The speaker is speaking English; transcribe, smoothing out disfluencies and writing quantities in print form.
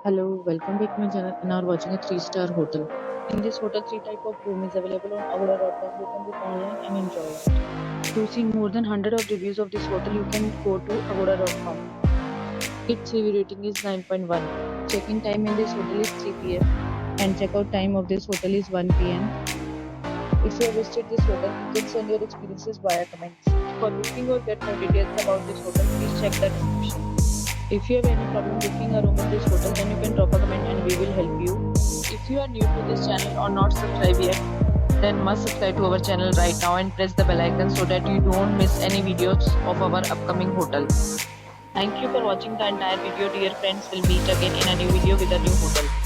Hello, welcome back to my channel and are watching a 3-star hotel. In this hotel, three type of room is available on Agoda.com. You can book online and enjoy it. To see more than 100 of reviews of this hotel, you can go to Agoda.com. Its review rating is 9.1. Check-in time in this hotel is 3 p.m. and check-out time of this hotel is 1 p.m. If you have visited this hotel, you can send your experiences via comments. For booking or get more details about this hotel, please check the description. If you have any problem booking a room in this hotel, then you can drop a comment and we will help you. If you are new to this channel or not subscribed yet, then must subscribe to our channel right now and press the bell icon so that you don't miss any videos of our upcoming hotel. Thank you for watching the entire video, dear friends. We'll meet again in a new video with a new hotel.